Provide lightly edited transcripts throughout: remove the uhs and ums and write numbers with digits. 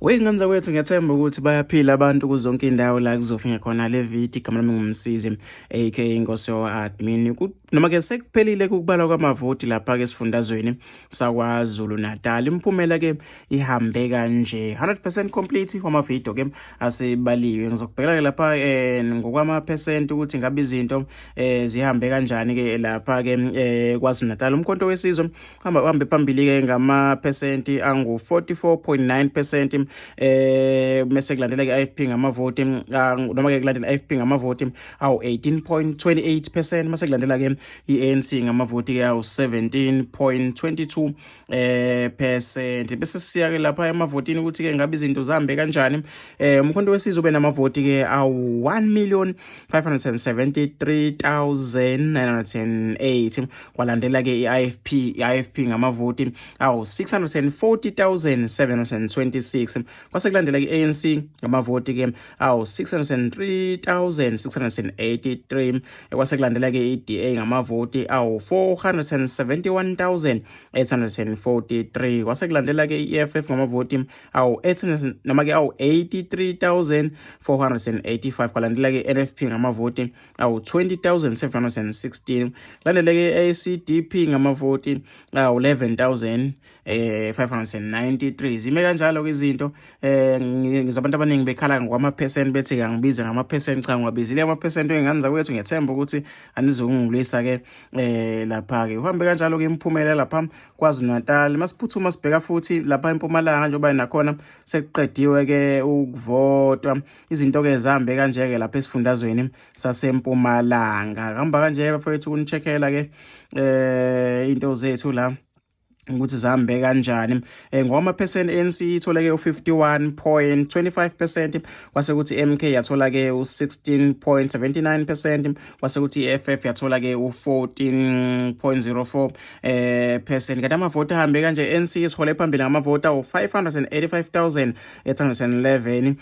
Wengane wethu ngiyethemba ukuthi bayaphila abantu kuzonke indawo la kuzofika khona le video igama lami ngumsizi aka Inkosi admin noma ke sekuphelile ukubalwa kwamavoti lapha ke esifundazweni saKwaZulu Natal. Imphumela ke ihambe kanje 100% complete wamavideo ke asebaliwe. Ngizokubheka ke lapha ngokwama percent ukuthi ngabe izinto zihambe kanjani ke lapha ke KwaZulu Natal. Umkhonto wesizwe uhambe phambili ke ngama percent angu 44.9%. Mase kulandela ke IFP ngamavoti noma ke kulandela IFP ngamavoti awu 18.28%. Mase kulandela ke iANC ngamavoti ke awu 17.22%. Bese siya ke lapha emavotini ukuthi ke ngabe izinto zihambe kanjani. Umkhonto wesizwe ube namavoti ke awu 1,573,908. kwalandela ke iIFP ngamavoti awu 640,726. kwase kulandela iANC ngamavoti ke awu 603,683. kwase kulandela ke iDA ngamavoti awu 471,843. kwase kulandela ke iEFF ngamavoti awu 800 noma ke awu 83,485. kwalandela ke NFP ngamavoti awu 20,716. kulandela ke ACDP ngamavoti awu 11,593. zime kanjalo ke izinto. Ngizabantu abaningi bekhala ngwama percent bethi kangibize ngama percent. Cha, ngwabizile ama percent engane zakwethu. Ngiyethemba ukuthi anizongungulisa ke lapha ke uhambe kanjalo ke imphumela lapha KwaZulu Natal. Masiphuthuma sibheka futhi lapha eMpumalanga njengoba nakhona sekuqediwe ke ukuvota. Izinto ke zihambe kanje ke lapha esifundazweni saseMpumalanga. Hamba kanje bafethu unicheckela ke into zethu la ukuthi zihambe kanjani. Ngoma percent ANC ithola ke u51.25%. kwase kuthi MK yathola ke u16.79%. kwase kuthi FF yathola ke u14.04%. kanti amavoti ahambe kanje. ANC isihole phambili ngamavoti awu585,811.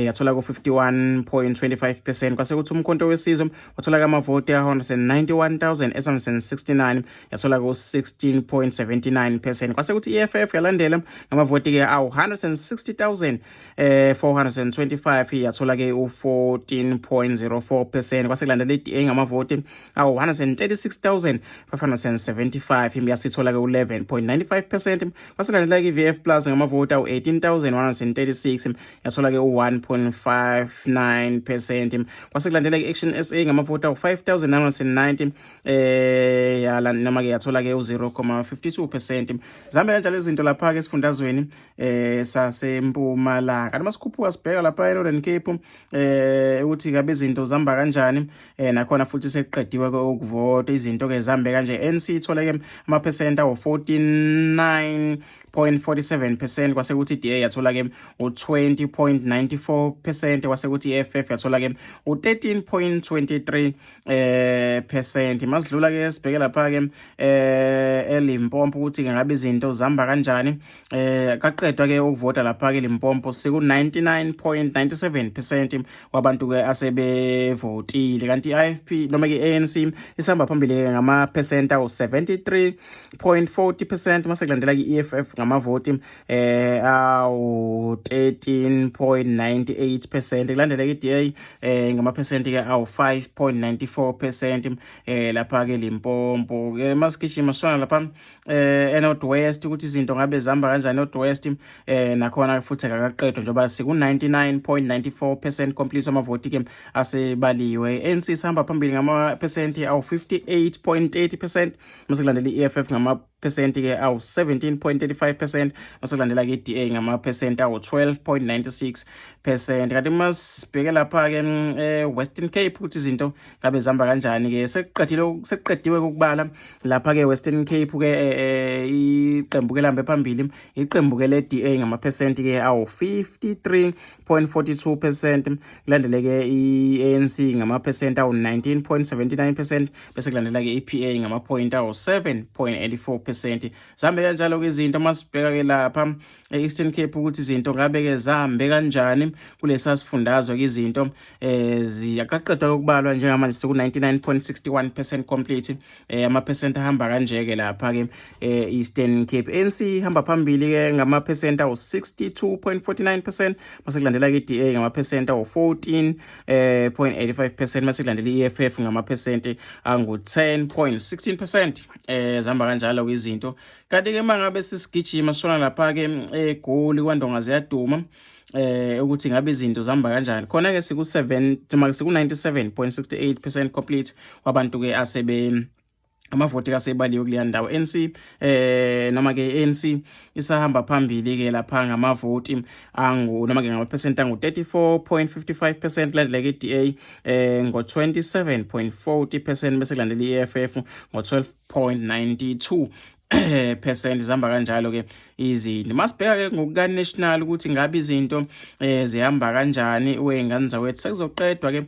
yathola ku 51.25%. kwase kuthi umkhonto wesizwe wathola amavoti a191,869. yathola ku 16.79%. kwase kuthi iEFF yalandela ngamavoti ke awu 160,425. yathola ke u14.04%. kwase kulandela iDA ngamavoti awu 136,575. yasithola ke u11.95%. kwase kulandela ke iVF Plus ngamavoti awu 18,136. yathola ke u1.59%. kwase kulandela ke Action SA ngamavoti awu 5,990. noma ke yathola ke u0.52%. Zambe kanjalo izinto lapha ke esifundazweni saseMpumalanga. Kanti masikhuphuka sibheka lapha eNorthern Cape ukuthi kabe izinto zihamba kanjani. Nakhona futhi sekuqediwe ukuvota. izinto ke zihambe kanje. ANC ithola ke ama percent awu 49.47%. kwase kuthi iDA yathola ke u20.94%. kwase kuthi iFF yathola ke u13.23%. masidlula ke sibheke lapha ke eLimpopo ukuthi ngabe izinto zihamba kanjani. Kaqedwa ke ukuvota lapha ke eLimpopo siku 99.97% wabantu ke asebevotile. kanti iIFP noma ke ANC isihamba phambili ngama percent awu 73.40%. mase kulandela ke iEFF ngamavoti awu 13.98%. kulandela ke iDA ngama percent ke awu 5.94%. lapha ke eLimpopo ke masigijima sona lapha eNorth West ukuthi izinto ngabe zihamba kanjani eNorth West. nakhona futhi akaqedwa njengoba siku 99.94% complete amavoti ke asebaliwe. ANC isihamba phambili ngama percent awu 58.80%. mase kulandela iEFF ngama percent ke awu 17.35%. mase kulandela ke iDA ngama percent awu 12.96%. kanti masibheke lapha ke Western Cape ukuthi izinto ngabe zihamba kanjani ke sekuqediwe ukubala lapha ke Western Cape ke iqembu ke lambe phambili iqembu ke leDA ngama percent ke awu 53.42%. kulandele ke iANC ngama percent awu 19.79%. bese kulandela ke iPA ngama point awu 7.84%. 4%. Zambe kanjalo ke izinto masibheka ke lapha e-Eastern Cape ukuthi izinto ngabe ke zahambe kanjani kulesa sifundazwe ke izinto ziyaqaqedwa ukubalwa njengamanje siku 99.61% complete. Ama-percent ahamba kanje ke lapha ke Eastern Cape. ANC ihamba phambili ke ngama-percent awu 62.49%, mase kulandela ke i-DA ngama-percent awu 14.85%, mase kulandela i-EFF ngama-percent angu 10.16%. Zihamba kanjalo ke izinto. Kanti ke mangabe sisigijima sishona lapha ke eGoli kwaNdonga ziyaduma ukuthi ngabe izinto zihamba kanjani. Khona ke siku 97.68% complete wabantu ke amavoti kasebaliwe kuleya ndawo. ANC noma ke ANC isahamba phambili ke lapha ngamavoti noma ke ngama-percent angu 34.55%, kulandela ke i-DA ngo 27.40%, bese kulandela i-EFF ngo 12.92%. Zihamba kanjalo ke izinto. Masibheka ke ngokuka national ukuthi ngabe izinto zihamba kanjani wengane zawethu sekuzoqedwa ke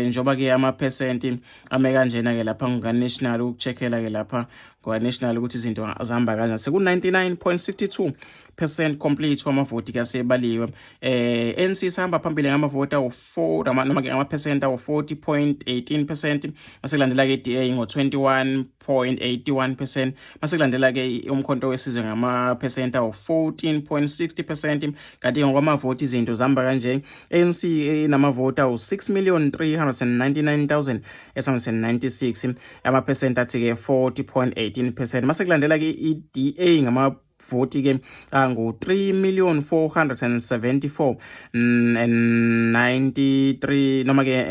njoba ke ama-percent ame kanjena ke lapha ngokuka national ukucheckela ke lapha ngokuka national ukuthi izinto zihamba kanjani. Seku 99.62% complete wamavoti kasebaliwe. ANC sihamba phambili ngamavoti awu 4 noma ke ngama-percent awu 40.18%, mase kulandela ke i-DA ngo 21.81%, mase kulandela ke umkhonto wesizwe ngama-percent awu 14.60%. Kanti ngokwamavoti izinto zihamba kanje. ANC inamavoti awu 6,399,896, ama-percent athi ke 40.18%, mase kulandela ke i-DA voti ke angu 3,474,093 noma ke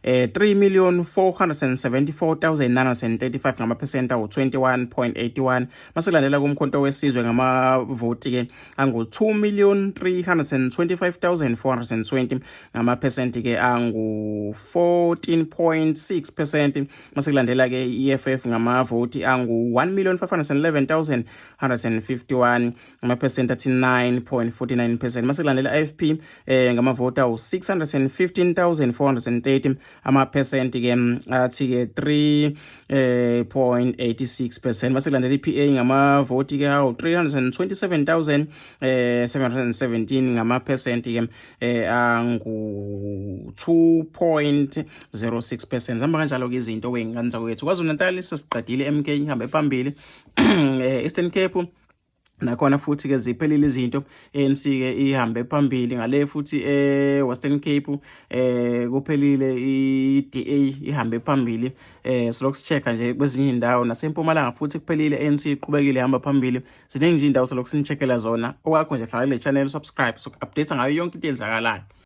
3,474,935 ngama-percent awu 21.81, mase kulandela kumkhonto wesizwe ngamavoti ke angu 2,325,420 ngama-percent ke angu 14.6%, mase kulandela ke i-EFF ngamavoti angu 1,511,151 ngama-percent athi 9.49%, mase kulandela i-IFP ngamavoti awu 615,430 ama-percent ke athi ke 3.86%, mase kulandela i-PA ngamavoti ke awu 327,717 ngama-percent ke angu 2.06%. Zihamba kanjalo ke izinto wengane zawethu. KwaZulu-Natal sesiqedile, MK ihambe phambili. Eastern Cape nakhona futhi ke ziphelile izinto. ANC ke ihambe phambili ngale futhi Western Cape kuphelile i-DA ihambe phambili. Silokhu sichecka nje kwezinye indawo naseMpumalanga futhi kuphelile, ANC iqhubekile ihamba phambili. Ziningi nje indawo silokhu sinicheckela zona. Okwakho nje faka le channel subscribe so update ngayo yonke into eyenzakalayo.